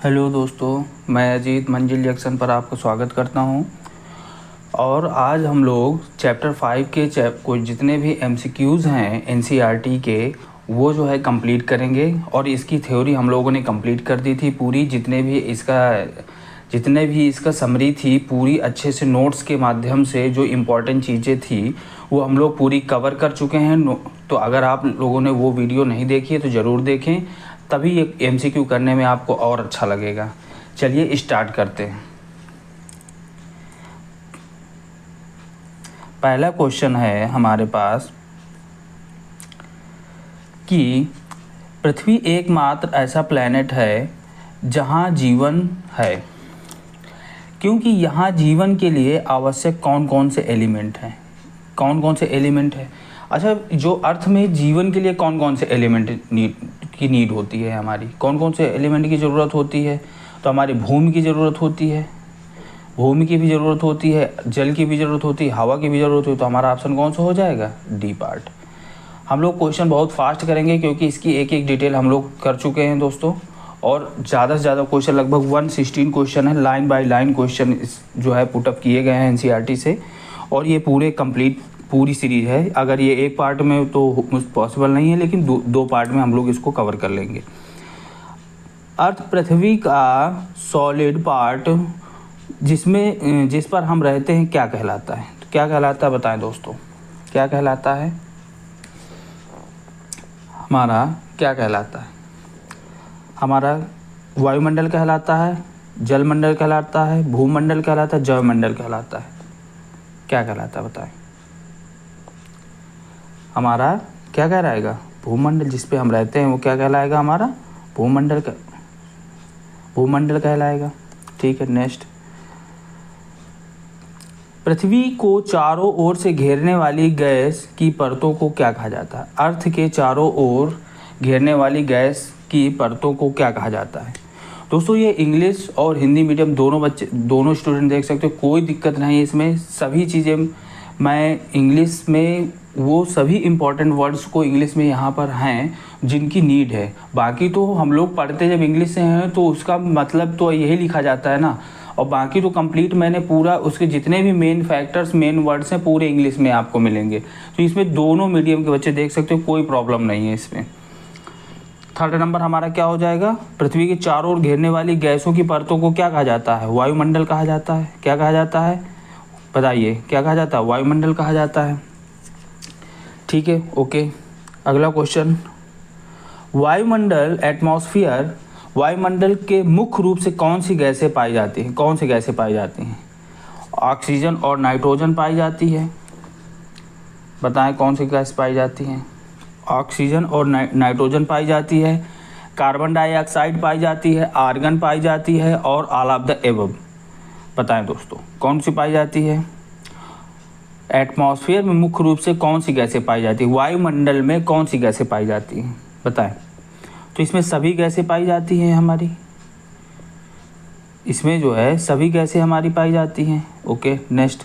Hello दोस्तों, मैं अजीत मंजिल जंक्शन पर आपका स्वागत करता हूं। और आज हम लोग चैप्टर 5 के कोई जितने भी एमसीक्यूज़ हैं एनसीईआरटी के वो जो है कंप्लीट करेंगे। और इसकी थ्योरी हम लोगों ने कंप्लीट कर दी थी पूरी, जितने भी इसका समरी थी पूरी अच्छे से नोट्स के माध्यम से जो इम्पोर्टेंट चीज़ें थी वो हम लोग पूरी कवर कर चुके हैं। तो अगर आप लोगों ने वो वीडियो नहीं देखी है तो ज़रूर देखें, तभी ये एमसीक्यू करने में आपको और अच्छा लगेगा। चलिए स्टार्ट करते हैं। पहला क्वेश्चन है हमारे पास कि पृथ्वी एकमात्र ऐसा प्लैनेट है जहां जीवन है, क्योंकि यहाँ जीवन के लिए आवश्यक कौन कौन से एलिमेंट हैं। कौन कौन से एलिमेंट है? अच्छा, जो अर्थ में जीवन के लिए कौन कौन से एलिमेंट की नीड होती है, हमारी कौन कौन से एलिमेंट की ज़रूरत होती है? तो हमारी भूमि की ज़रूरत होती है, भूमि की भी ज़रूरत होती है, जल की भी ज़रूरत होती है, हवा की भी ज़रूरत होती है। तो हमारा ऑप्शन कौन सा हो जाएगा? D part. हम लोग क्वेश्चन बहुत फास्ट करेंगे क्योंकि इसकी एक एक डिटेल हम लोग कर चुके हैं दोस्तों। और ज़्यादा से ज़्यादा क्वेश्चन, लगभग 116 क्वेश्चन है, लाइन बाय लाइन क्वेश्चन जो है पुटअप किए गए हैं एनसीईआरटी से। और ये पूरी सीरीज़ है। अगर ये एक पार्ट में तो पॉसिबल नहीं है, लेकिन दो पार्ट में हम लोग इसको कवर कर लेंगे। अर्थ पृथ्वी का सॉलिड पार्ट जिस पर हम रहते हैं क्या कहलाता है? तो क्या कहलाता है बताएं दोस्तों, क्या कहलाता है? हमारा क्या कहलाता है? हमारा वायुमंडल कहलाता है, जलमंडल कहलाता है, भूमंडल कहलाता है, जलमंडल कहलाता है। क्या कहलाता है बताएं? हमारा क्या कहलाएगा? भूमंडल। जिस पे हम रहते हैं वो क्या कहलाएगा? हमारा भूमंडल कहलाएगा। ठीक है, नेक्स्ट। पृथ्वी को चारों ओर से घेरने वाली गैस की परतों को क्या कहा जाता है? अर्थ के चारों ओर घेरने वाली गैस की परतों को क्या कहा जाता है? दोस्तों ये इंग्लिश और हिंदी मीडियम दोनों स्टूडेंट देख सकते हो, कोई दिक्कत नहीं है इसमें। सभी चीज़ें मैं इंग्लिश में, वो सभी इम्पॉर्टेंट वर्ड्स को इंग्लिश में यहाँ पर हैं जिनकी नीड है। बाकी तो हम लोग पढ़ते जब इंग्लिश से हैं तो उसका मतलब तो यही लिखा जाता है ना। और बाकी तो कंप्लीट मैंने पूरा उसके जितने भी मेन फैक्टर्स, मेन वर्ड्स हैं पूरे इंग्लिश में आपको मिलेंगे। तो इसमें दोनों मीडियम के बच्चे देख सकते हो, कोई प्रॉब्लम नहीं है इसमें। थर्ड नंबर हमारा क्या हो जाएगा? पृथ्वी के चारों ओर घेरने वाली गैसों की परतों को क्या कहा जाता है? वायुमंडल कहा जाता है। क्या कहा जाता है बताइए? क्या कहा जाता है? वायुमंडल कहा जाता है। ठीक है, ओके। अगला क्वेश्चन, वायुमंडल एटमॉस्फेयर, वायुमंडल के मुख्य रूप से कौन सी गैसें पाई जाती हैं? कौन सी गैसें पाई जाती हैं? ऑक्सीजन और नाइट्रोजन पाई जाती है। बताएं कौन सी गैस पाई जाती हैं? ऑक्सीजन और नाइट्रोजन पाई जाती है, कार्बन डाइऑक्साइड पाई जाती है, आर्गन पाई जाती है और ऑल ऑफ द एबव। बताएं दोस्तों कौन सी पाई जाती है? एटमॉस्फेयर में मुख्य रूप से कौन सी गैसें पाई जाती है? वायुमंडल में कौन सी गैसें पाई जाती हैं बताएं? तो इसमें सभी गैसें पाई जाती हैं हमारी, इसमें जो है सभी गैसें हमारी पाई जाती हैं। Okay, next.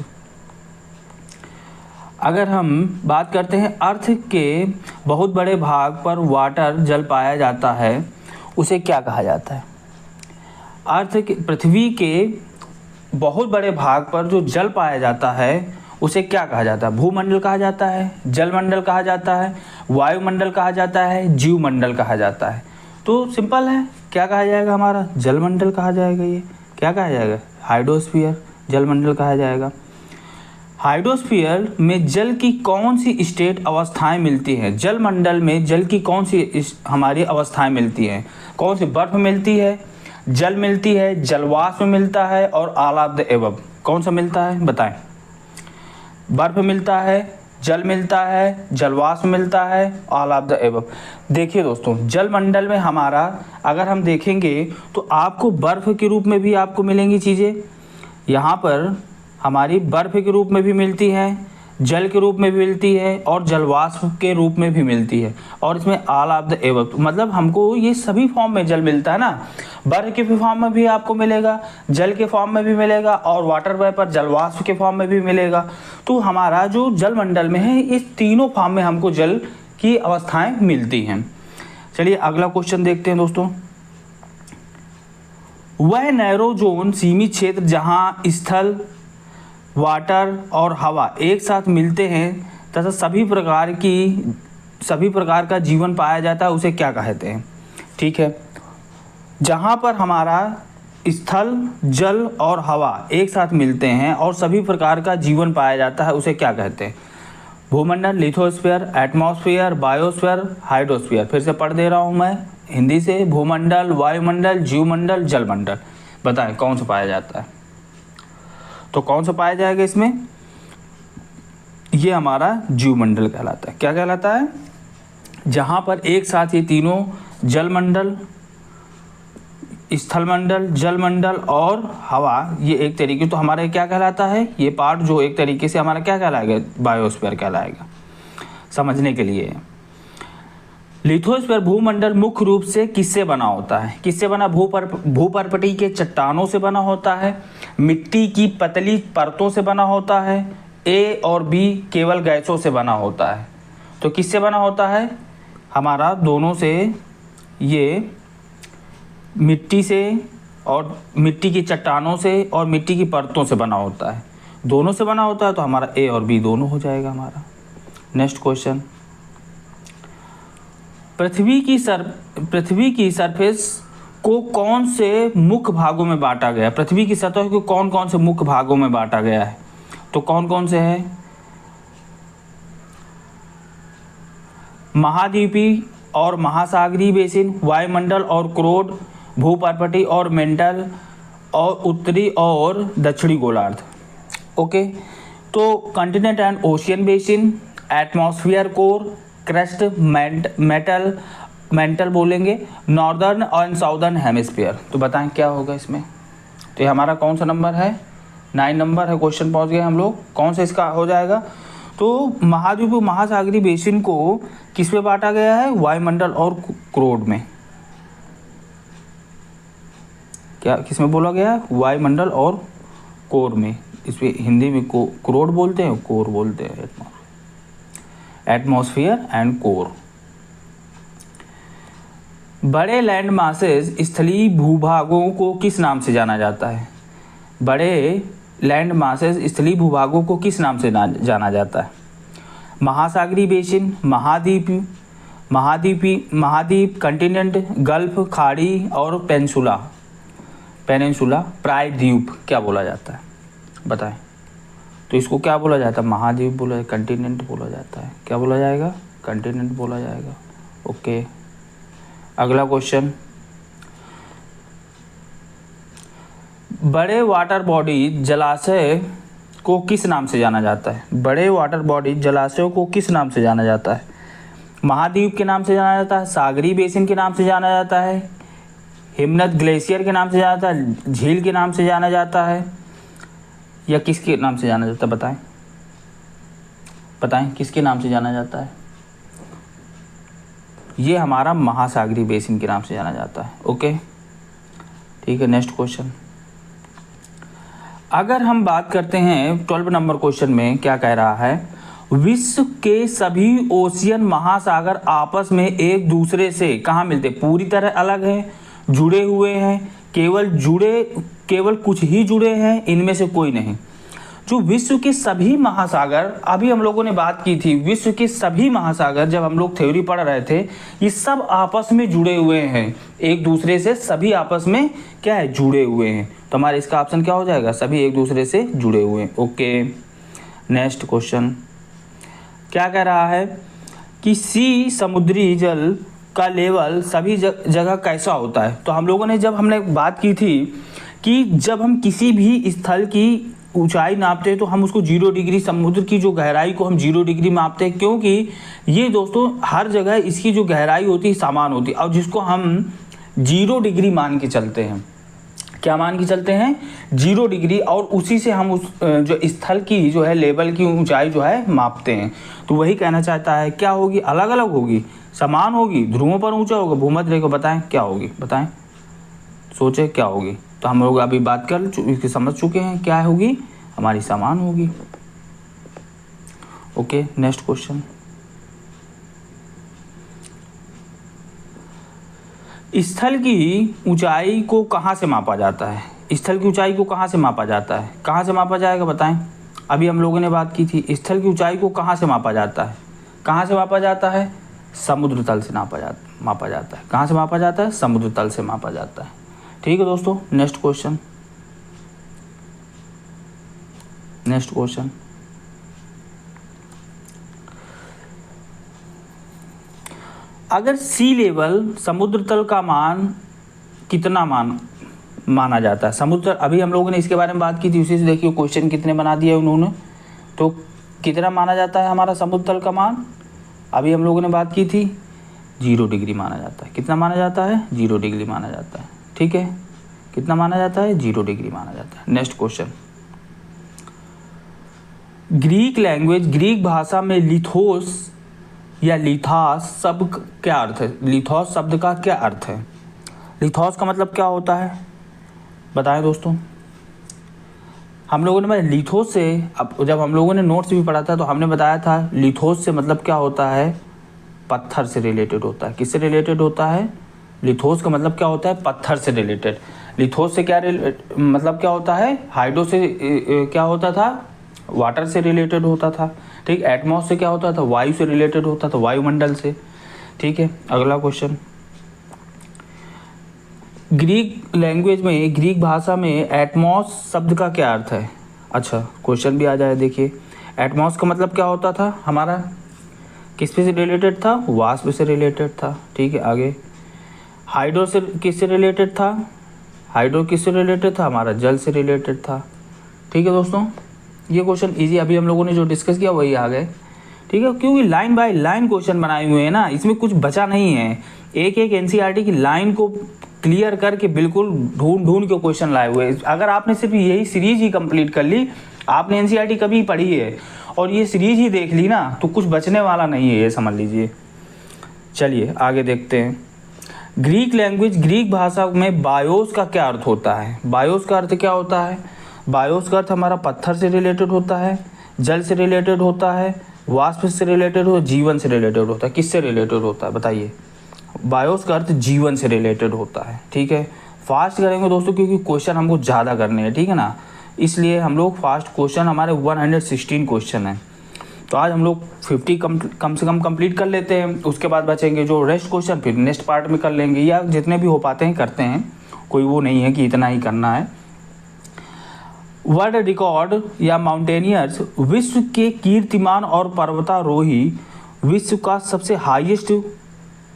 अगर हम बात करते हैं अर्थ के बहुत बड़े भाग पर वाटर जल पाया जाता है, उसे क्या कहा जाता है? पृथ्वी के बहुत बड़े भाग पर जो जल पाया जाता है उसे क्या कहा जाता है? भूमंडल कहा जाता है, जलमंडल कहा जाता है, वायुमंडल कहा जाता है, जीवमंडल कहा जाता है। तो सिंपल है, क्या कहा जाएगा? हमारा जलमंडल कहा जाएगा। ये क्या कहा जाएगा? हाइड्रोस्फीयर जलमंडल कहा जाएगा। हाइड्रोस्फीयर में जल की कौन सी स्टेट अवस्थाएं मिलती हैं? जलमंडल में जल की कौन सी हमारी अवस्थाएं मिलती हैं? कौन सी? बर्फ मिलती है, जल मिलती है, जलवाष्प मिलता है और ऑल ऑफ द एबव। कौन सा मिलता है बताएं? बर्फ मिलता है, जल मिलता है, जलवाष्प मिलता है, ऑल ऑफ द एबव। देखिए दोस्तों, जलमंडल में हमारा अगर हम देखेंगे तो आपको बर्फ के रूप में भी आपको मिलेंगी चीज़ें। यहाँ पर हमारी बर्फ के रूप में भी मिलती है, जल के रूप में भी मिलती है और जलवाष्प के रूप में भी मिलती है। और इसमें ऑल ऑफ द एबव, मतलब हमको ये सभी फॉर्म में जल मिलता है ना। बर्फ के फॉर्म में भी आपको मिलेगा, जल के फॉर्म में भी मिलेगा और वाटर वेपर जलवाष्प के फॉर्म में भी मिलेगा। तो हमारा जो जलमंडल में है इस तीनों फॉर्म में हमको जल की अवस्थाएं मिलती हैं। चलिए अगला क्वेश्चन देखते हैं दोस्तों। वह नैरो जोन सीमित क्षेत्र जहाँ स्थल, वाटर और हवा एक साथ मिलते हैं तथा सभी प्रकार का जीवन पाया जाता है, उसे क्या कहते हैं? ठीक है, जहाँ पर हमारा स्थल, जल और हवा एक साथ मिलते हैं और सभी प्रकार का जीवन पाया जाता है, उसे क्या कहते हैं? भूमंडल, लिथोस्फीयर, एटमॉस्फेयर, बायोस्फीयर, हाइड्रोस्फीयर। फिर से पढ़ दे रहा हूँ मैं हिंदी से। भूमंडल, वायुमंडल, जीवमंडल, जलमंडल। बताएं कौन सा पाया जाता है? तो कौन सा पाया जाएगा इसमें? ये हमारा जीवमंडल कहलाता है। क्या कहलाता है? जहाँ पर एक साथ ये तीनों, जलमंडल, स्थलमंडल, जलमंडल और हवा, ये एक तरीके, तो हमारा क्या कहलाता है? ये पार्ट जो एक तरीके से हमारा क्या कहलाएगा? बायोस्फीयर कहलाएगा, समझने के लिए। लिथोस्फीयर भूमंडल मुख्य रूप से किससे बना होता है? किससे बना? भूपर्पटी के चट्टानों से बना होता है, मिट्टी की पतली परतों से बना होता है, ए और बी केवल गैसों से बना होता है। तो किससे बना होता है? हमारा दोनों से, ये मिट्टी से और मिट्टी की चट्टानों से और मिट्टी की परतों से बना होता है। दोनों से बना होता है तो हमारा ए और बी दोनों हो जाएगा हमारा। नेक्स्ट क्वेश्चन, पृथ्वी की सरफेस को कौन से मुख्य भागों में बांटा गया? पृथ्वी की सतह को कौन कौन से मुख्य भागों में बांटा गया है? तो कौन कौन से है? महाद्वीपीय और महासागरीय बेसिन, वायुमंडल और क्रोड, भूपर्पटी और मेंटल, और उत्तरी और दक्षिणी गोलार्ध। ओके, तो continent and ocean basin, atmosphere core, crust, mental बोलेंगे, नॉर्दर्न और साउदर्न हेमिस्फीयर। तो बताएं क्या होगा इसमें? तो ये हमारा कौन सा नंबर है? 9 नंबर है। क्वेश्चन पहुंच गए हम लोग। कौन सा इसका हो जाएगा? तो महाद्वीपीय महासागरीय बेसिन को किस में बांटा गया है? वायुमंडल और क्रोड में। क्या किस में बोला गया है? वायुमंडल और कोर में। इसमें हिंदी में क्रोड बोलते हैं, कोर बोलते हैं, एटमॉस्फेयर एंड कोर। बड़े लैंड मासेस स्थलीय भूभागों को किस नाम से जाना जाता है? बड़े लैंड मासेस स्थलीय भूभागों को किस नाम से जाना जाता है? महासागरीय बेसिन, महाद्वीप, कंटिनेंट, गल्फ, खाड़ी और पेनिनसुला, प्रायद्वीप क्या बोला जाता है? बताएं। तो इसको क्या बोला जाता है? महाद्वीप बोला, कंटिनेंट बोला जाता है। क्या बोला जाएगा? कंटिनेंट बोला जाएगा। ओके, अगला क्वेश्चन, बड़े वाटर बॉडी जलाशय को किस नाम से जाना जाता है? बड़े वाटर बॉडी जलाशयों को किस नाम से जाना जाता है? महाद्वीप के नाम से जाना जाता है, सागरीय बेसिन के नाम से जाना जाता है, हिमनद ग्लेशियर के नाम से जाना जाता है, झील के नाम से जाना जाता है, या किसके नाम से जाना जाता है? बताएं किसके नाम से जाना जाता है? ये हमारा महासागरीय बेसिन के नाम से जाना जाता है। ओके, ठीक है। नेक्स्ट क्वेश्चन, अगर हम बात करते हैं 12 नंबर क्वेश्चन में क्या कह रहा है? विश्व के सभी ओशियन महासागर आपस में एक दूसरे से कहाँ मिलते? पूरी तरह अलग हैं, जुड़े हुए हैं, केवल कुछ ही जुड़े हैं, इनमें से कोई नहीं। जो विश्व के सभी महासागर, अभी हम लोगों ने बात की थी, विश्व के सभी महासागर जब हम लोग थ्योरी पढ़ रहे थे, ये सब आपस में जुड़े हुए हैं, एक दूसरे से सभी आपस में क्या है? जुड़े हुए हैं। तो हमारा इसका ऑप्शन क्या हो जाएगा? सभी एक दूसरे से जुड़े हुए हैं। ओके, नेक्स्ट क्वेश्चन क्या कह रहा है कि समुद्री जल का लेवल सभी जगह कैसा होता है? तो हम लोगों ने जब हमने बात की थी कि जब हम किसी भी स्थल की ऊंचाई नापते हैं तो हम उसको 0 डिग्री, समुद्र की जो गहराई को हम 0 डिग्री मापते हैं, क्योंकि ये दोस्तों हर जगह इसकी जो गहराई होती है समान होती है, और जिसको हम 0 डिग्री मान के चलते हैं। क्या मान के चलते हैं? 0 डिग्री, और उसी से हम उस जो स्थल की जो है लेवल की ऊंचाई जो है मापते हैं। तो वही कहना चाहता है, क्या होगी? अलग अलग होगी, समान होगी, ध्रुवों पर ऊंचा होगा, भूमध्य रेखा। बताएं क्या होगी? बताएं, सोचे क्या होगी? तो हम लोग अभी बात कर समझ चुके हैं क्या होगी? हमारी समान होगी। ओके, नेक्स्ट क्वेश्चन, स्थल की ऊंचाई को कहाँ से मापा जाता है? स्थल की ऊंचाई को कहाँ से मापा जाता है? कहाँ से मापा जाएगा बताएं? अभी हम लोगों ने बात की थी, स्थल की ऊंचाई को कहाँ से मापा जाता है? कहाँ से मापा जाता है? समुद्र तल से मापा जाता है। कहाँ से मापा जाता है? समुद्र तल से मापा जाता है। ठीक है दोस्तों, नेक्स्ट क्वेश्चन। अगर सी लेवल समुद्र तल का मान कितना माना जाता है? समुद्र, अभी हम लोगों ने इसके बारे में बात की थी, उसी से देखिए क्वेश्चन कितने बना दिया उन्होंने। तो कितना माना जाता है हमारा समुद्र तल का मान? अभी हम लोगों ने बात की थी 0 डिग्री माना जाता है। कितना माना जाता है? 0 डिग्री माना जाता है। ठीक है, कितना माना जाता है? 0 डिग्री माना जाता है। Next question. ग्रीक भाषा में लिथोस या लिथास शब्द क्या अर्थ है? लिथोस शब्द का क्या अर्थ है? लिथोस का मतलब क्या होता है बताएं दोस्तों। हम लोगों ने लिथोस से, अब जब हम लोगों ने नोट्स भी पढ़ा था तो हमने बताया था लिथोस से मतलब क्या होता है? पत्थर से रिलेटेड होता है। किससे रिलेटेड होता है? लिथोस का मतलब क्या होता है? पत्थर से रिलेटेड। लिथोस से क्या मतलब क्या होता है? हाइड्रो से क्या होता था? वाटर से रिलेटेड होता था। ठीक, एटमॉस से क्या होता था? वायु से रिलेटेड होता था, वायुमंडल से। ठीक है, अगला क्वेश्चन। ग्रीक लैंग्वेज में, ग्रीक भाषा में एटमॉस शब्द का क्या अर्थ है? अच्छा, क्वेश्चन भी आ जाए, देखिए। एटमॉस का मतलब क्या होता था हमारा? किस पे से रिलेटेड था? वाष्प से रिलेटेड था। ठीक है, आगे। हाइड्रो से किससे रिलेटेड था? हाइड्रो किससे रिलेटेड था? हमारा जल से रिलेटेड था। ठीक है दोस्तों, ये क्वेश्चन इजी, अभी हम लोगों ने जो डिस्कस किया वही आ गए। ठीक है, क्योंकि लाइन बाय लाइन क्वेश्चन बनाए हुए हैं ना, इसमें कुछ बचा नहीं है। एक एक एनसीईआरटी की लाइन को क्लियर करके बिल्कुल ढूंढ के क्वेश्चन लाए हुए। अगर आपने सिर्फ यही सीरीज ही कंप्लीट कर ली, आपने एनसीईआरटी कभी पढ़ी है और ये सीरीज ही देख ली ना, तो कुछ बचने वाला नहीं है, ये समझ लीजिए। चलिए आगे देखते हैं। ग्रीक लैंग्वेज, ग्रीक भाषा में बायोस का क्या अर्थ होता है? बायोस का अर्थ क्या होता है? बायोस का अर्थ हमारा पत्थर से रिलेटेड होता है, जल से रिलेटेड होता है, वाष्प से रिलेटेड हो, जीवन से रिलेटेड होता है। किससे रिलेटेड होता है बताइए? बायोस का अर्थ जीवन से रिलेटेड होता है। ठीक है, फास्ट करेंगे दोस्तों क्योंकि क्वेश्चन हमको ज़्यादा करने हैं, ठीक है ना, इसलिए हम लोग फास्ट क्वेश्चन, हमारे 116 क्वेश्चन हैं, तो आज हम लोग 50 कम से कम कंप्लीट कर लेते हैं। उसके बाद बचेंगे जो रेस्ट क्वेश्चन, फिर नेक्स्ट पार्ट में कर लेंगे, या जितने भी हो पाते हैं करते हैं, कोई वो नहीं है कि इतना ही करना है। वर्ल्ड रिकॉर्ड या माउंटेनियर्स, विश्व के कीर्तिमान और पर्वतारोही, विश्व का सबसे हाईएस्ट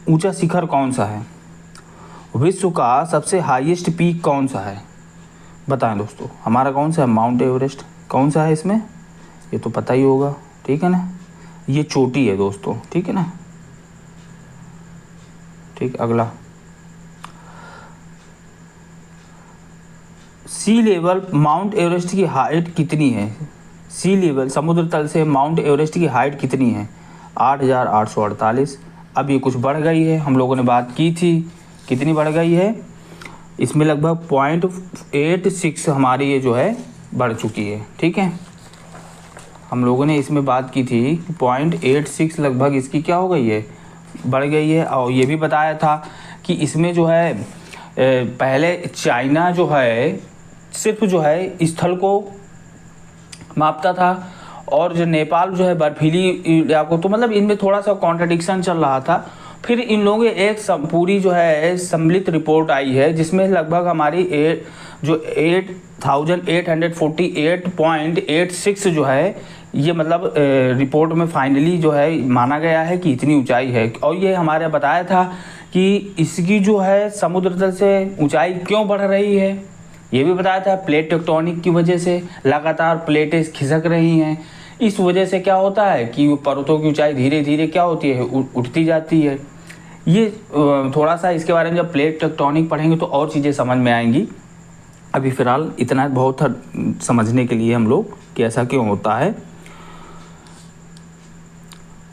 ऊंचा शिखर कौन सा है? विश्व का सबसे हाईएस्ट पीक कौन सा है बताएं दोस्तों? हमारा कौन सा है? Mount Everest. कौन सा है इसमें? ये तो पता ही होगा, ठीक है ना, ये चोटी है दोस्तों, ठीक है ना। ठीक, अगला। सी लेवल माउंट एवरेस्ट की हाइट कितनी है? सी लेवल समुद्र तल से माउंट एवरेस्ट की हाइट कितनी है? 8,848। अब ये कुछ बढ़ गई है, हम लोगों ने बात की थी, कितनी बढ़ गई है? इसमें लगभग 0.86 हमारी ये जो है बढ़ चुकी है। ठीक है, हम लोगों ने इसमें बात की थी 0.86 लगभग इसकी क्या हो गई है? बढ़ गई है। और ये भी बताया था कि इसमें जो है पहले चाइना जो है सिर्फ जो है स्थल को मापता था, और जो नेपाल जो है बर्फीली इलाका को, तो मतलब इनमें थोड़ा सा कॉन्ट्रडिक्शन चल रहा था। फिर इन लोगों की एक पूरी जो है सम्मिलित रिपोर्ट आई है, जिसमें लगभग हमारी 8,848.86 जो है, ये मतलब रिपोर्ट में फाइनली जो है माना गया है कि इतनी ऊंचाई है। और ये हमारे बताया था कि इसकी जो है समुद्र तल से ऊंचाई क्यों बढ़ रही है, ये भी बताया था। प्लेट टेक्टोनिक की वजह से लगातार प्लेटें खिसक रही हैं, इस वजह से क्या होता है कि पर्वतों की ऊंचाई धीरे धीरे क्या होती है? उठती जाती है। ये थोड़ा सा इसके बारे में जब प्लेट टेक्टोनिक पढ़ेंगे तो और चीज़ें समझ में आएंगी। अभी फ़िलहाल इतना बहुत समझने के लिए हम लोग कि ऐसा क्यों होता है।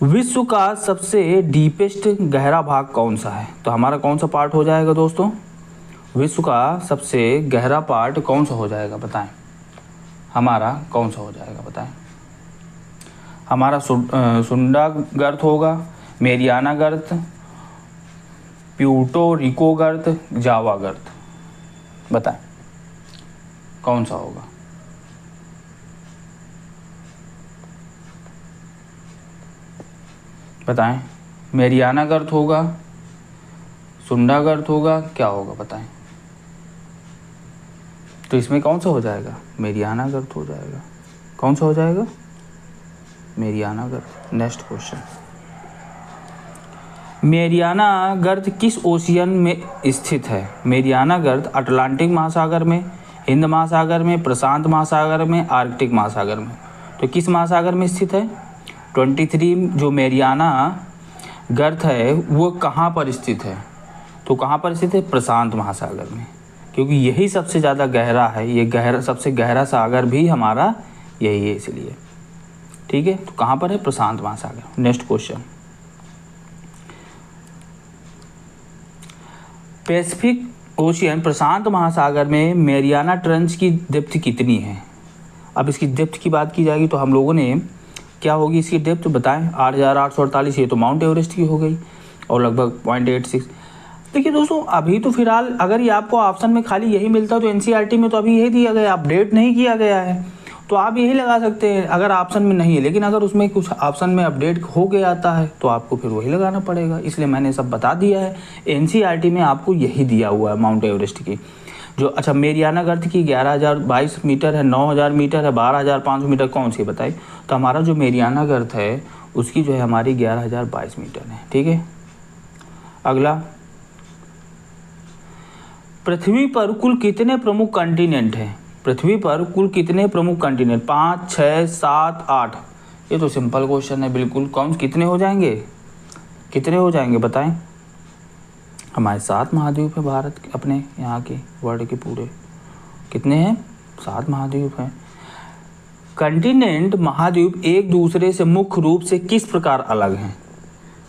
विश्व का सबसे डीपेस्ट गहरा भाग कौन सा है? तो हमारा कौन सा पार्ट हो जाएगा दोस्तों? विश्व का सबसे गहरा पार्ट कौन सा हो जाएगा बताएं? हमारा कौन सा हो जाएगा बताएं? हमारा सुंडा गर्त होगा, मेरियाना गर्त, प्यूर्टो रिको गर्त, जावा गर्त, बताएं कौन सा होगा। बताएं, मेरियाना गर्त होगा, सुंडा गर्त होगा, क्या होगा बताएं। तो इसमें कौन सा हो जाएगा, मेरियाना गर्त हो जाएगा। कौन सा हो जाएगा, मेरियाना गर्त। नेक्स्ट क्वेश्चन, मेरियाना गर्त किस ओशियन में स्थित है। मेरियाना गर्त अटलांटिक महासागर में, हिंद महासागर में, प्रशांत महासागर में, आर्कटिक महासागर में। तो किस महासागर में स्थित है। 23 जो मेरियाना गर्त है वो कहाँ पर स्थित है। तो कहाँ पर स्थित है, प्रशांत महासागर में, क्योंकि यही सबसे ज़्यादा गहरा है। ये गहरा, सबसे गहरा सागर भी हमारा यही है इसलिए। ठीक है, तो कहाँ पर है, प्रशांत महासागर। नेक्स्ट क्वेश्चन, पैसिफिक ओशियन प्रशांत महासागर में मेरियाना ट्रेंच की डेप्थ कितनी है। अब इसकी डेप्थ की बात की जाएगी तो हम लोगों ने क्या होगी इसकी डेप्थ बताएं, 8,848। ये तो माउंट एवरेस्ट की हो गई और लगभग 0.86। देखिए दोस्तों, अभी तो फिलहाल अगर ये आपको ऑप्शन में खाली यही मिलता तो एनसीईआरटी में तो अभी यही दिया गया, अपडेट नहीं किया गया है, तो आप यही लगा सकते हैं अगर ऑप्शन में नहीं है। लेकिन अगर उसमें कुछ ऑप्शन में अपडेट हो गया आता है तो आपको फिर वही लगाना पड़ेगा, इसलिए मैंने सब बता दिया है। एनसीईआरटी में आपको यही दिया हुआ है माउंट एवरेस्ट की जो। अच्छा, मेरियाना गर्त की 11,022 मीटर है, 9,000 मीटर है, 12,500 मीटर, कौन सी बताई। तो हमारा जो मेरियाना गर्त है उसकी जो है हमारी 11,022 मीटर है। ठीक है, अगला, पृथ्वी पर कुल कितने प्रमुख कॉन्टिनेंट हैं। पृथ्वी पर कुल कितने प्रमुख कॉन्टिनेंट, 5, 6, 7, 8। ये तो सिंपल क्वेश्चन है बिल्कुल। कौन कितने हो जाएंगे, कितने हो जाएंगे बताएं। हमारे 7 महाद्वीप है भारत के, अपने यहाँ के वर्ल्ड के पूरे कितने हैं, 7 महाद्वीप हैं। कॉन्टिनेंट महाद्वीप एक दूसरे से मुख्य रूप से किस प्रकार अलग हैं।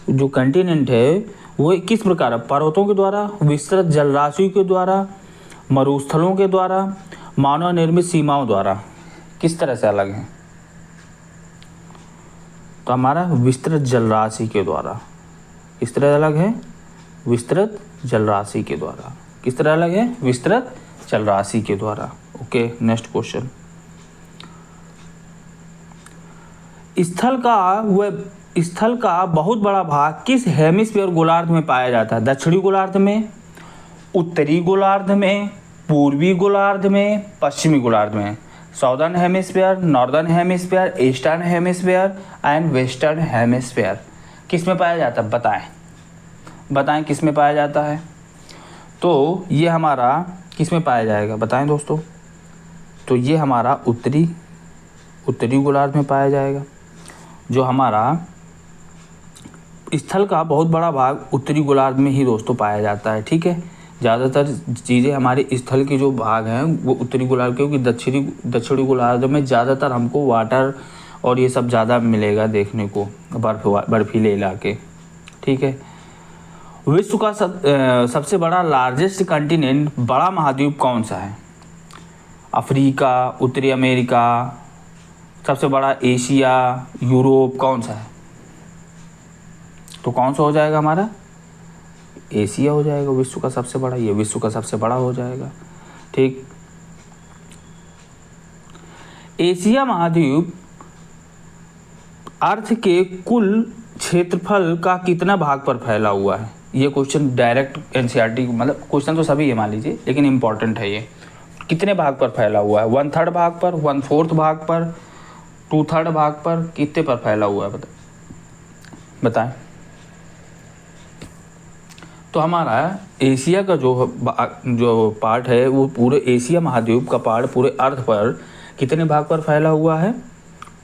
जो कॉन्टिनेंट है वो किस प्रकार, पर्वतों के द्वारा, विस्तृत जलराशि के द्वारा, मरुस्थलों के द्वारा, मानव निर्मित सीमाओं द्वारा, किस तरह से अलग हैं। तो हमारा विस्तृत जलराशि के द्वारा। किस तरह अलग है, विस्तृत जलराशि के द्वारा। किस तरह अलग है, विस्तृत जलराशि के द्वारा। ओके, नेक्स्ट क्वेश्चन, स्थल का बहुत बड़ा भाग किस हेमिस्फीयर गोलार्ध में पाया जाता है। दक्षिणी गोलार्ध में, उत्तरी गोलार्ध में, पूर्वी गोलार्ध में, पश्चिमी गोलार्ध में। Southern hemisphere, northern hemisphere, eastern hemisphere and western hemisphere. किस में पाया जाता है बताएं, बताएं किस में पाया जाता है। तो ये हमारा किस में पाया जाएगा बताएं दोस्तों। तो ये हमारा उत्तरी गोलार्ध में पाया जाएगा। जो हमारा स्थल का बहुत बड़ा भाग उत्तरी गोलार्ध में ही दोस्तों पाया जाता है। ठीक है, ज़्यादातर चीज़ें हमारे स्थल के जो भाग हैं वो उत्तरी गोलार्ध, क्योंकि दक्षिणी गोलार्ध में ज़्यादातर हमको वाटर और ये सब ज़्यादा मिलेगा देखने को, बर्फीले इलाके। ठीक है, विश्व का सबसे बड़ा लार्जेस्ट कॉन्टिनेंट, बड़ा महाद्वीप कौन सा है। अफ्रीका, उत्तरी अमेरिका, सबसे बड़ा एशिया, यूरोप, कौन सा है। तो कौन सा हो जाएगा हमारा, एशिया हो जाएगा। विश्व का सबसे बड़ा, ये विश्व का सबसे बड़ा हो जाएगा। ठीक, एशिया महाद्वीप अर्थ के कुल क्षेत्रफल का कितना भाग पर फैला हुआ है। ये क्वेश्चन डायरेक्ट एनसीईआरटी, मतलब क्वेश्चन तो सभी है मान लीजिए, लेकिन इंपॉर्टेंट है ये। कितने भाग पर फैला हुआ है, 1/3 भाग पर, 1/4 भाग पर, 2/3 भाग पर, कितने पर फैला हुआ है बताएं। तो हमारा एशिया का जो पार्ट है वो पूरे एशिया महाद्वीप का पार्ट पूरे अर्थ पर कितने भाग पर फैला हुआ है।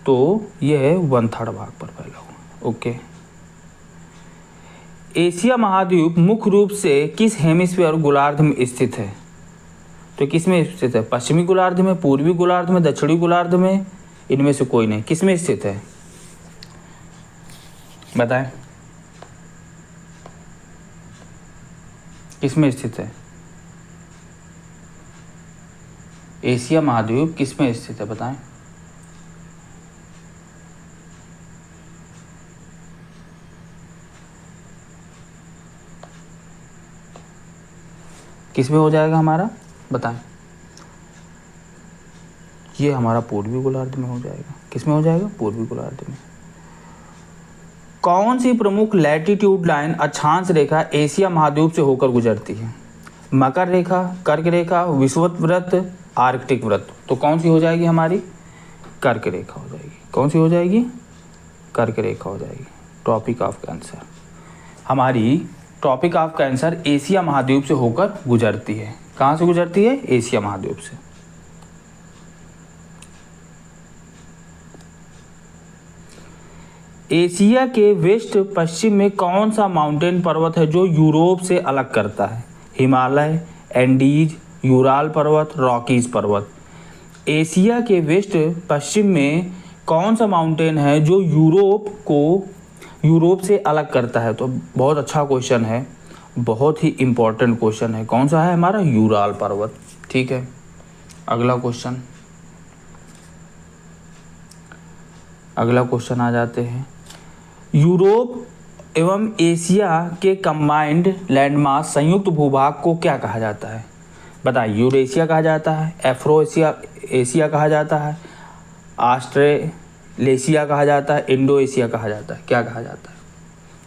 तो ये है 1/3 भाग पर फैला हुआ। ओके, एशिया महाद्वीप मुख्य रूप से किस हेमिस्फीयर गोलार्ध में स्थित है। तो किस में स्थित है, पश्चिमी गोलार्ध में, पूर्वी गोलार्ध में, दक्षिणी गोलार्ध में, इनमें से कोई नहीं। किस में स्थित है बताएं, किस में स्थित है। एशिया महाद्वीप किस में स्थित है बताएं। किस में हो जाएगा हमारा, बताएं। ये हमारा पूर्वी गोलार्ध में हो जाएगा। किस में हो जाएगा, पूर्वी गोलार्ध में। कौन सी प्रमुख लैटिट्यूड लाइन अक्षांश रेखा एशिया महाद्वीप से होकर गुजरती है? मकर रेखा, कर्क रेखा, विषुवत वृत्त, आर्कटिक वृत्त। तो कौन सी हो जाएगी हमारी, कर्क रेखा हो जाएगी। कौन सी हो जाएगी, कर्क रेखा हो जाएगी। ट्रॉपिक ऑफ कैंसर, हमारी ट्रॉपिक ऑफ कैंसर एशिया महाद्वीप से होकर गुजरती है। कहाँ से गुजरती है, एशिया महाद्वीप से। एशिया के वेस्ट पश्चिम में कौन सा माउंटेन पर्वत है जो यूरोप से अलग करता है? हिमालय, एंडीज, यूराल पर्वत, रॉकीज पर्वत। एशिया के वेस्ट पश्चिम में कौन सा माउंटेन है जो यूरोप से अलग करता है? तो बहुत अच्छा क्वेश्चन है, बहुत ही इम्पोर्टेंट क्वेश्चन है। कौन सा है हमारा, यूराल पर्वत। ठीक है, अगला क्वेश्चन आ जाते हैं। यूरोप एवं एशिया के कंबाइंड लैंडमास संयुक्त भूभाग को क्या कहा जाता है? बताइए। यूरेशिया कहा जाता है, एशिया कहा जाता है, ऑस्ट्रेलेशिया कहा जाता है, इंडो एशिया कहा जाता है। क्या कहा जाता है?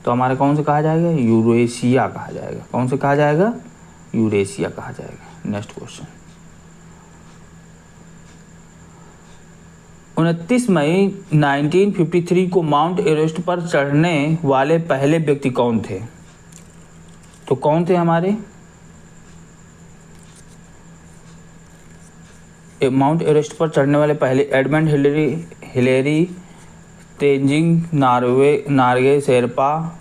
तो हमारे कौन से कहा जाएगा, यूरेशिया कहा जाएगा। कौन से कहा जाएगा, यूरेशिया कहा जाएगा। Next question. 29 मई 1953 को माउंट एवरेस्ट पर चढ़ने वाले पहले व्यक्ति कौन थे? तो कौन थे हमारे, माउंट एवरेस्ट पर चढ़ने वाले पहले? Edmund Hillary, Tenzing Norgay Sherpa.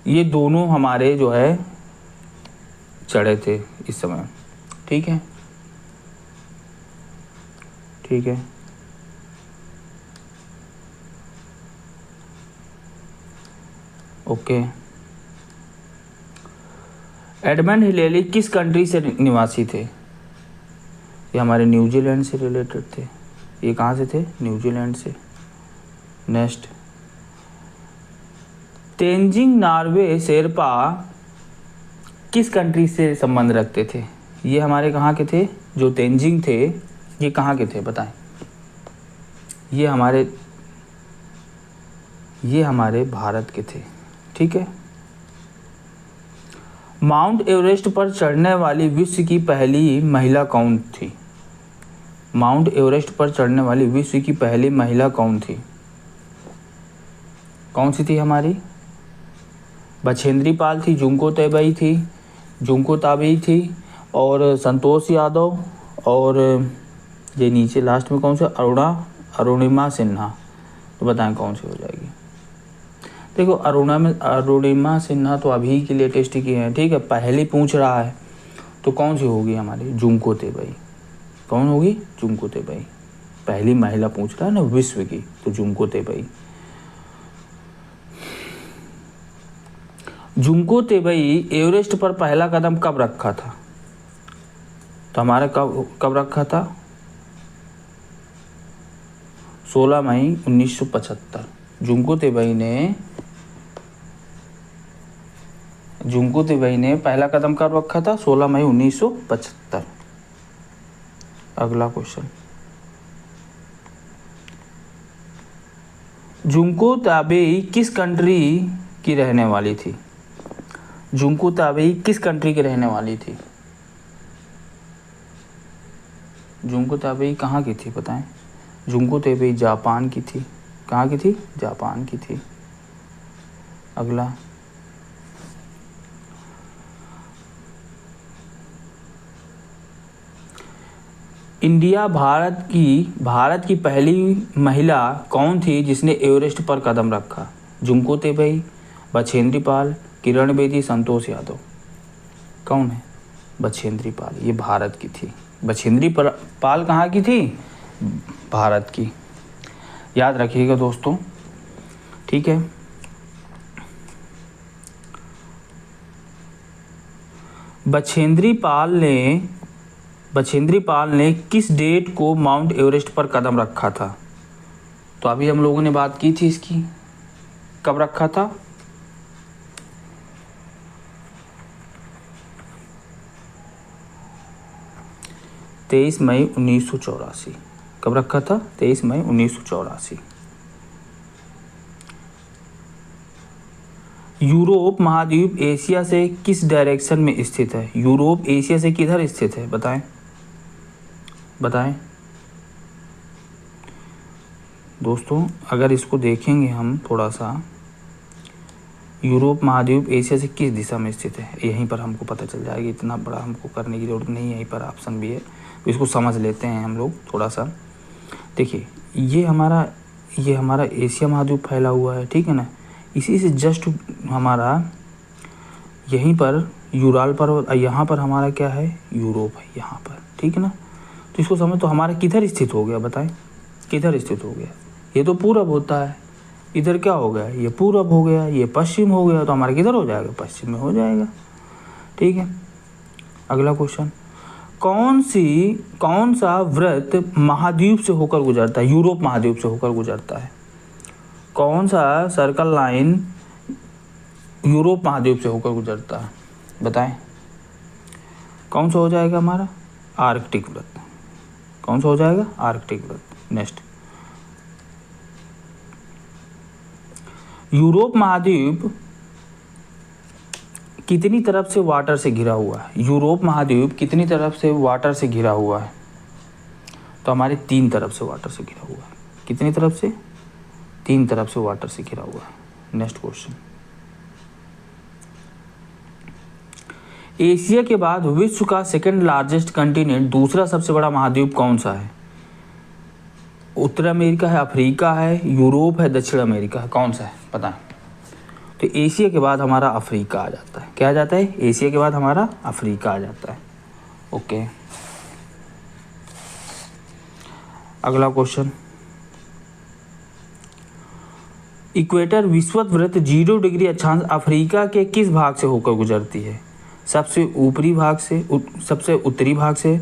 ये दोनों हमारे जो है चढ़े थे इस समय। ठीक है, ठीक है। ओके। एडमंड हिलेरी किस कंट्री से निवासी थे? ये हमारे न्यूजीलैंड से रिलेटेड थे। ये कहाँ से थे, न्यूजीलैंड से। नेक्स्ट। तेंजिंग नार्गे शेरपा किस कंट्री से संबंध रखते थे? ये हमारे कहाँ के थे, जो तेंजिंग थे ये कहाँ के थे, बताएं। ये हमारे भारत के थे। ठीक है। माउंट एवरेस्ट पर चढ़ने वाली विश्व की पहली महिला कौन थी? माउंट एवरेस्ट पर चढ़ने वाली विश्व की पहली महिला कौन थी? कौन सी थी हमारी? बछेंद्री पाल थी, जुंको ताबेई थी, जुंको ताबेई थी, और संतोष यादव, और ये नीचे लास्ट में कौन सा, अरुणिमा सिन्हा। तो बताएं कौन सी हो जाएगी। देखो अरुणिमा सिन्हा तो अभी की लेटेस्ट की है। ठीक है, पहले पूछ रहा है तो कौन सी होगी हमारी, जुंको ताबेई। कौन होगी, जुंको ताबेई। पहली महिला पूछ रहा है ना विश्व की, तो Junko Tabei. Junko Tabei Everest पर पहला कदम कब रखा था? तो हमारा कब रखा था, 16 मई 1975। जुंको ताबेई ने पहला कदम कब रखा था, 16 मई 1975। अगला क्वेश्चन। जुंको ताबेई किस कंट्री की रहने वाली थी? जुंको ताबेई किस कंट्री की रहने वाली थी? जुंको ताबेई कहाँ की थी, बताएं। जुंको ताबेई जापान की थी। कहाँ की थी, जापान की थी। अगला। भारत की पहली महिला कौन थी जिसने एवरेस्ट पर कदम रखा? Junko Tabei, Bachendri Pal, Kiran Bedi, Santosh Yadav. कौन है, बछेंद्री पाल। ये भारत की थी। बछेंद्री पाल कहाँ की थी, भारत की। याद रखिएगा दोस्तों। ठीक है। बछेंद्री पाल ने किस डेट को माउंट एवरेस्ट पर कदम रखा था? तो अभी हम लोगों ने बात की थी इसकी, कब रखा था, 23 मई 1984। कब रखा था? 23 मई 1984। यूरोप महाद्वीप एशिया से किस डायरेक्शन में स्थित है? यूरोप एशिया से किधर स्थित है? बताएं बताएं दोस्तों, अगर इसको देखेंगे हम थोड़ा सा, यूरोप महाद्वीप एशिया से किस दिशा में स्थित है, यहीं पर हमको पता चल जाएगा। इतना बड़ा हमको करने की ज़रूरत नहीं है, यहीं पर ऑप्शन भी है, तो इसको समझ लेते हैं हम लोग थोड़ा सा। देखिए, ये हमारा एशिया महाद्वीप फैला हुआ है, ठीक है ना। इसी से जस्ट हमारा यहीं पर यूराल पर्वत, यहाँ पर हमारा क्या है? यूरोप है यहाँ पर, ठीक है ना। तो इसको समझ, तो हमारा किधर स्थित हो गया? बताएं, किधर स्थित हो गया? ये तो पूरब होता है, इधर क्या हो गया? ये पूरब हो गया, ये पश्चिम हो गया, तो हमारा किधर हो जाएगा? पश्चिम में हो जाएगा, ठीक है। अगला क्वेश्चन, कौन सा वृत्त महाद्वीप से होकर गुजरता है? यूरोप महाद्वीप से होकर गुजरता है। कौन सा सर्कल लाइन यूरोप महाद्वीप से होकर गुजरता है? बताएं, कौन सा हो जाएगा हमारा? आर्कटिक वृत्त। कौन सा हो जाएगा? आर्कटिक वृत्त। नेक्स्ट, यूरोप महाद्वीप कितनी तरफ से वाटर से घिरा हुआ है? यूरोप महाद्वीप कितनी तरफ से वाटर से घिरा हुआ है? तो हमारे 3 तरफ से वाटर से घिरा हुआ है। कितनी तरफ से? 3 तरफ से वाटर से घिरा हुआ है। नेक्स्ट क्वेश्चन, एशिया के बाद विश्व का सेकंड लार्जेस्ट कंटिनेंट, दूसरा सबसे बड़ा महाद्वीप कौन सा है? उत्तर अमेरिका है, अफ्रीका है, यूरोप है, दक्षिण अमेरिका है, कौन सा है? बताएं। तो एशिया के बाद हमारा अफ्रीका आ जाता है। क्या आ जाता है? एशिया के बाद हमारा अफ्रीका आ जाता है। ओके, अगला क्वेश्चन, इक्वेटर विषुवत वृत्त 0 डिग्री अक्षांश अफ्रीका के किस भाग से होकर गुजरती है? सबसे ऊपरी भाग से, सबसे उत्तरी भाग से,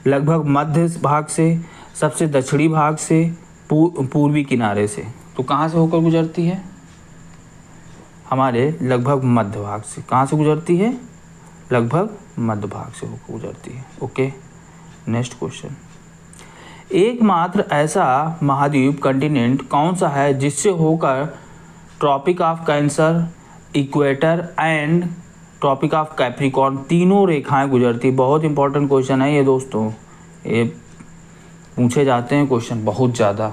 लगभग मध्य भाग से, सबसे दक्षिणी भाग से, पूर्वी किनारे से। तो कहाँ से होकर गुजरती है? हमारे लगभग मध्य भाग से। कहाँ से गुजरती है? लगभग मध्य भाग से होकर गुजरती है। ओके, नेक्स्ट क्वेश्चन, एकमात्र ऐसा महाद्वीप कंटिनेंट कौन सा है जिससे होकर Tropic of Cancer, equator and Tropic of Capricorn तीनों रेखाएं गुजरती? बहुत इंपॉर्टेंट क्वेश्चन है ये दोस्तों, ये पूछे जाते हैं क्वेश्चन बहुत ज़्यादा।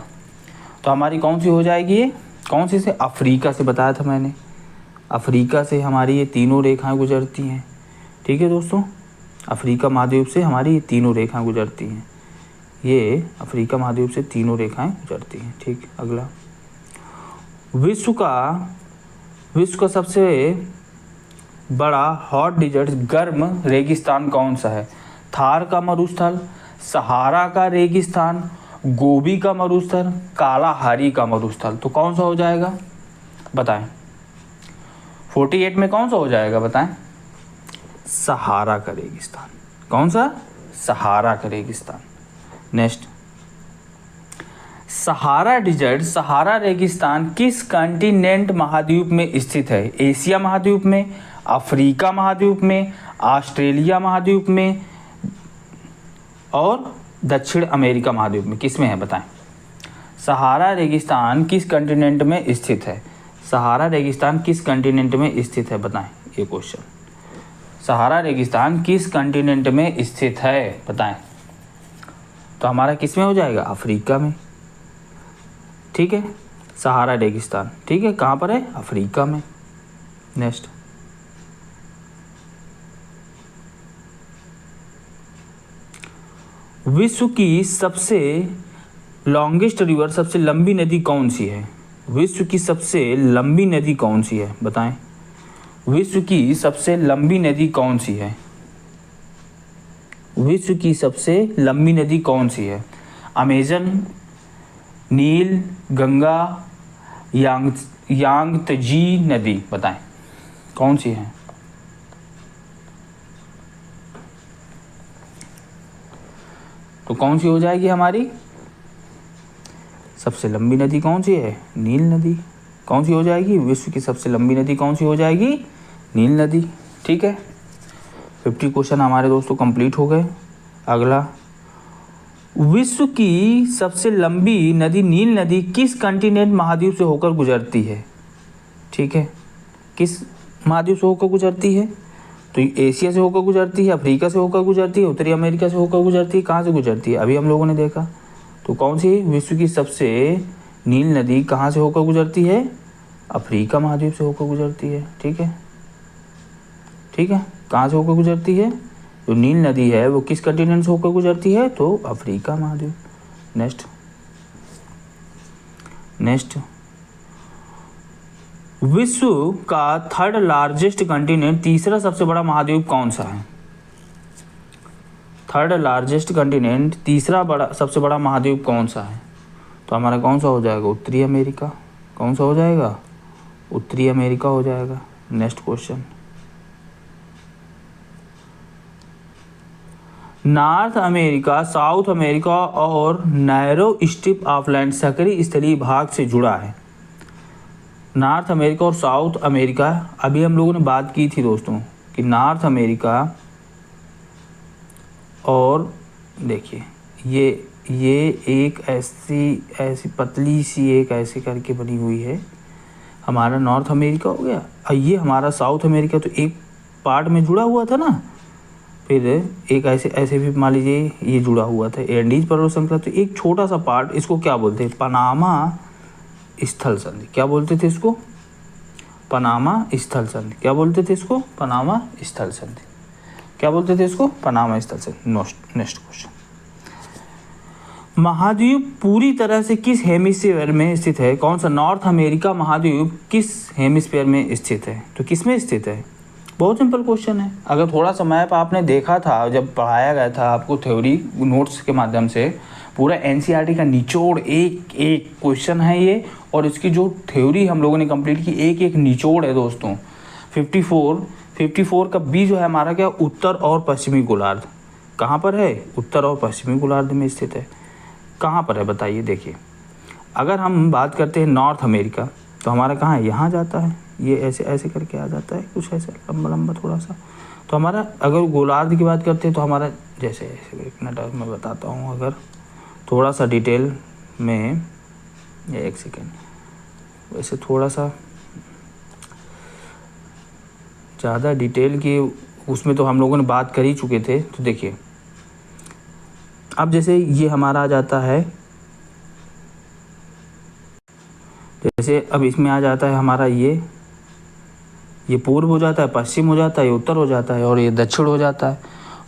तो हमारी कौन सी हो जाएगी? ये कौन सी से? अफ्रीका से बताया था मैंने, अफ्रीका से हमारी ये तीनों रेखाएं गुजरती हैं, ठीक है दोस्तों। अफ्रीका महाद्वीप से हमारी ये तीनों रेखाएं गुजरती हैं, ये अफ्रीका महाद्वीप से तीनों रेखाएं गुजरती हैं, ठीक। अगला, विश्व का सबसे बड़ा हॉट डिजर्ट गर्म रेगिस्तान कौन सा है? थार का मरुस्थल, सहारा का रेगिस्तान, गोबी का मरुस्थल, कालाहारी का मरुस्थल। तो कौन सा हो जाएगा? बताएं, 48 में कौन सा हो जाएगा? बताएं, सहारा का रेगिस्तान। कौन सा? सहारा का रेगिस्तान। नेक्स्ट, सहारा डिजर्ट, सहारा रेगिस्तान किस कॉन्टिनेंट महाद्वीप में स्थित है? एशिया महाद्वीप में, अफ्रीका महाद्वीप में, ऑस्ट्रेलिया महाद्वीप में और दक्षिण अमेरिका महाद्वीप में? किस में है? बताएं, सहारा रेगिस्तान किस कॉन्टिनेंट में स्थित है? सहारा रेगिस्तान किस कॉन्टिनेंट में स्थित है? बताएं ये क्वेश्चन, सहारा रेगिस्तान किस कॉन्टिनेंट में स्थित है? बताएं। तो हमारा किस में हो जाएगा? अफ्रीका में, ठीक है। सहारा रेगिस्तान, ठीक है, कहाँ पर है? अफ्रीका में। नेक्स्ट, विश्व की सबसे लॉन्गेस्ट रिवर, सबसे लंबी नदी कौन सी है? विश्व की सबसे लंबी नदी कौन सी है? बताएं, विश्व की सबसे लंबी नदी कौन सी है? विश्व की सबसे लंबी नदी कौन सी है? अमेजन, नील, गंगा, यांगत्जी नदी? बताएं कौन सी है? तो कौन सी हो जाएगी हमारी? सबसे लंबी नदी कौन सी है? नील नदी। कौन सी हो जाएगी? विश्व की सबसे लंबी नदी कौन सी हो जाएगी? नील नदी, ठीक है। 50 क्वेश्चन हमारे दोस्तों कंप्लीट हो गए। अगला विश्व की सबसे लंबी नदी नील नदी किस कंटिनेंट महाद्वीप से होकर गुजरती है? ठीक है, किस महाद्वीप से होकर गुजरती है? तो एशिया से होकर गुजरती है, अफ्रीका से होकर गुजरती है, उत्तरी अमेरिका से होकर गुजरती है, कहाँ से गुजरती है अभी हम लोगों ने देखा। तो कौन सी विश्व की सबसे नील नदी कहाँ से होकर गुजरती है? अफ्रीका महाद्वीप से होकर गुजरती है। ठीक है, ठीक है, कहाँ से होकर गुजरती है? जो नील नदी है वो किस कंटिनेंट से होकर गुजरती है? तो अफ्रीका महाद्वीप। नेक्स्ट, नेक्स्ट, विश्व का थर्ड लार्जेस्ट कंटिनेंट, तीसरा सबसे बड़ा महाद्वीप कौन सा है? थर्ड लार्जेस्ट कंटिनेंट, तीसरा बड़ा सबसे बड़ा महाद्वीप कौन सा है? तो हमारा कौन सा हो जाएगा? उत्तरी अमेरिका। कौन सा हो जाएगा? उत्तरी अमेरिका हो जाएगा। Next question, north America, south America और नैरो स्ट्रिप ऑफ लैंड सक्रिय स्थलीय भाग से जुड़ा है। नॉर्थ अमेरिका और साउथ अमेरिका, अभी हम लोगों ने बात की थी दोस्तों कि नॉर्थ अमेरिका और देखिए ये एक ऐसी पतली सी एक ऐसे करके बनी हुई है, हमारा नॉर्थ अमेरिका हो गया, और ये हमारा साउथ अमेरिका तो एक पार्ट में जुड़ा हुआ था ना, फिर एक ऐसे भी मान लीजिए ये जुड़ा हुआ था एंडीज पर्वत श्रृंखला, तो एक छोटा सा पार्ट, इसको क्या बोलते हैं? पनामा स्थल संधि। क्या बोलते थे इसको? पनामा स्थल संधि। क्या बोलते थे इसको? पनामा स्थल संधि। क्या बोलते थे इसको? पनामा स्थल संधि। नेक्स्ट क्वेश्चन, महाद्वीप पूरी तरह से किस हेमिस्फीयर में स्थित है? कौन सा? नॉर्थ अमेरिका महाद्वीप किस हेमिस्फीयर में स्थित है? तो किस में स्थित है? बहुत सिंपल क्वेश्चन है। अगर थोड़ा सा मैप आपने देखा था जब पढ़ाया गया था आपको थ्योरी नोट्स के माध्यम से, पूरा एनसीईआरटी का निचोड़ एक एक क्वेश्चन है ये, और इसकी जो थ्योरी हम लोगों ने कंप्लीट की एक एक निचोड़ है दोस्तों। 54 का बी जो है हमारा क्या? उत्तर और पश्चिमी गोलार्ध। कहाँ पर है? उत्तर और पश्चिमी गोलार्ध में स्थित है। कहाँ पर है बताइए? देखिए, अगर हम बात करते हैं नॉर्थ अमेरिका, तो हमारा कहाँ है? यहाँ जाता है, ये ऐसे ऐसे करके आ जाता है, कुछ ऐसे लंबा लंबा थोड़ा सा। तो हमारा अगर गोलार्ध की बात करते हैं तो हमारा जैसे ऐसे, एक मिनट मैं बताता हूँ, अगर थोड़ा सा डिटेल में, ये एक सेकेंड, वैसे थोड़ा सा ज़्यादा डिटेल की उसमें तो हम लोगों ने बात कर ही चुके थे। तो देखिए, अब जैसे ये हमारा आ जाता है, जैसे अब इसमें आ जाता है हमारा ये पूर्व हो जाता है, पश्चिम हो जाता है, ये उत्तर हो जाता है, और ये दक्षिण हो जाता है।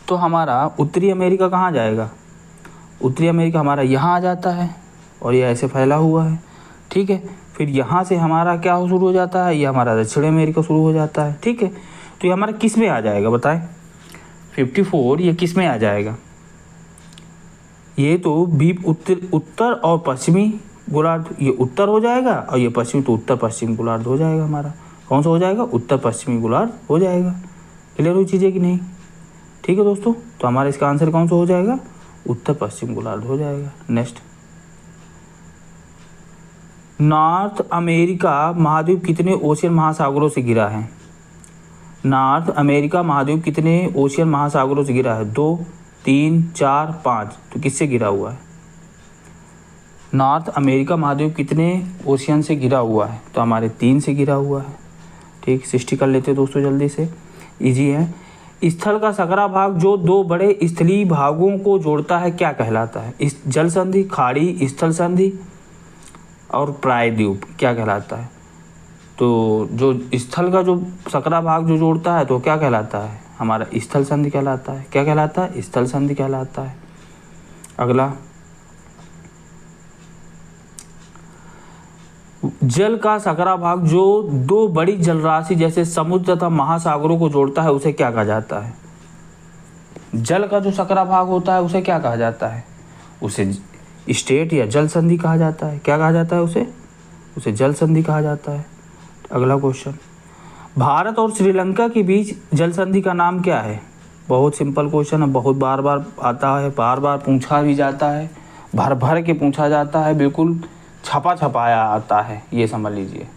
तो हमारा उत्तरी अमेरिका कहाँ जाएगा? उत्तरी अमेरिका हमारा यहाँ आ जाता है, और ये ऐसे फैला हुआ है। ठीक है, फिर यहाँ से हमारा क्या शुरू हो जाता है? ये हमारा दक्षिण अमेरिका शुरू हो जाता है। ठीक है, तो ये हमारा किस में आ जाएगा बताएं? 54 ये किस में आ जाएगा? ये तो भी उत्तर और पश्चिमी गोलार्ध, ये उत्तर हो जाएगा, और ये पश्चिमी, तो उत्तर पश्चिमी गोलार्ध हो जाएगा हमारा। कौन सा हो जाएगा? उत्तर पश्चिमी गोलार्ध हो जाएगा। क्लियर हुई चीज़ें कि नहीं? ठीक है दोस्तों, तो हमारा इसका आंसर कौन सा हो जाएगा? उत्तर पश्चिम गोलार्ध हो जाएगा। नेक्स्ट, नॉर्थ अमेरिका महाद्वीप कितने ओशियन महासागरों से घिरा है? नॉर्थ अमेरिका महाद्वीप कितने ओशियन महासागरों से घिरा है? 2, 3, 4, 5। तो किससे घिरा हुआ है? नॉर्थ अमेरिका महाद्वीप कितने ओशियन से घिरा हुआ है? तो हमारे 3 से घिरा हुआ है। ठीक, 60 कर लेते हैं दोस्तों जल्दी से, इजी है। स्थल का सकरा भाग जो दो बड़े स्थलीय भागों को जोड़ता है क्या कहलाता है? इस जल संधि, खाड़ी स्थल संधि और प्रायद्वीप क्या कहलाता है? तो जो स्थल का जो सकरा भाग जो जोड़ता है तो क्या कहलाता है? हमारा स्थल संधि कहलाता है। क्या कहलाता है? स्थल संधि कहलाता है। अगला, जल का सकरा भाग जो दो बड़ी जलराशि जैसे समुद्र तथा महासागरों को जोड़ता है उसे क्या कहा जाता है? जल का जो सकरा भाग होता है उसे क्या कहा जाता है? उसे स्टेट या जल संधि कहा जाता है। क्या कहा जाता है उसे जल संधि कहा जाता है। अगला क्वेश्चन, भारत और श्रीलंका के बीच जल संधि का नाम क्या है? बहुत सिंपल क्वेश्चन है, बहुत बार बार आता है, बार बार पूछा भी जाता है, भर भर के पूछा जाता है, बिल्कुल छपा छपाया आता है, ये समझ लीजिए।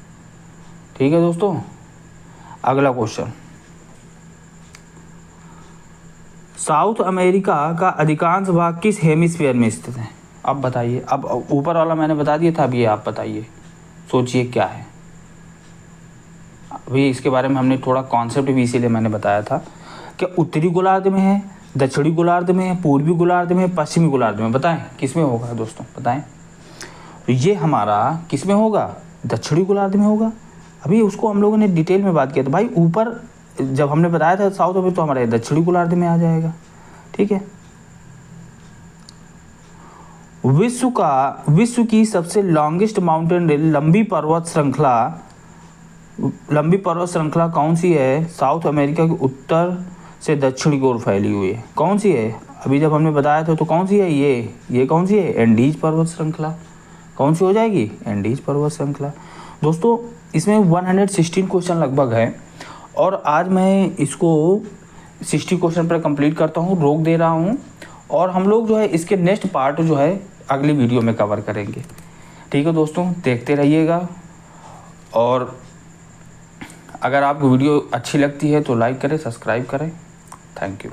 ठीक है दोस्तों, अगला क्वेश्चन, साउथ अमेरिका का अधिकांश भाग किस हेमिस्फीयर में स्थित है? अब बताइए। अब ऊपर वाला मैंने बता दिया था, अब ये आप बताइए, सोचिए क्या है। अभी इसके बारे में हमने थोड़ा कॉन्सेप्ट भी इसीलिए मैंने बताया था कि उत्तरी गोलार्ध में है, दक्षिणी गोलार्ध में है, पूर्वी गोलार्ध में, पश्चिमी गोलार्ध में। बताएं किस में होगा दोस्तों, बताएं। तो ये हमारा किस में होगा? दक्षिणी गोलार्ध में होगा। अभी उसको हम लोगों ने डिटेल में बात किया था भाई, ऊपर जब हमने बताया था साउथ में, तो हमारे दक्षिणी गोलार्ध में आ जाएगा। ठीक है। विश्व की सबसे लॉन्गेस्ट माउंटेन रेल लंबी पर्वत श्रृंखला कौन सी है? साउथ अमेरिका के उत्तर से दक्षिण की ओर फैली हुई है। कौन सी है? अभी जब हमने बताया था तो कौन सी है? ये कौन सी है? एंडीज पर्वत श्रृंखला। कौन सी हो जाएगी? एंडीज पर्वत श्रृंखला। दोस्तों इसमें 116 क्वेश्चन लगभग है, और आज मैं इसको 60 क्वेश्चन पर कंप्लीट करता हूँ, रोक दे रहा हूँ, और हम लोग जो है इसके नेक्स्ट पार्ट जो है अगली वीडियो में कवर करेंगे। ठीक है दोस्तों, देखते रहिएगा, और अगर आपको वीडियो अच्छी लगती है तो लाइक करें, सब्सक्राइब करें। Thank you.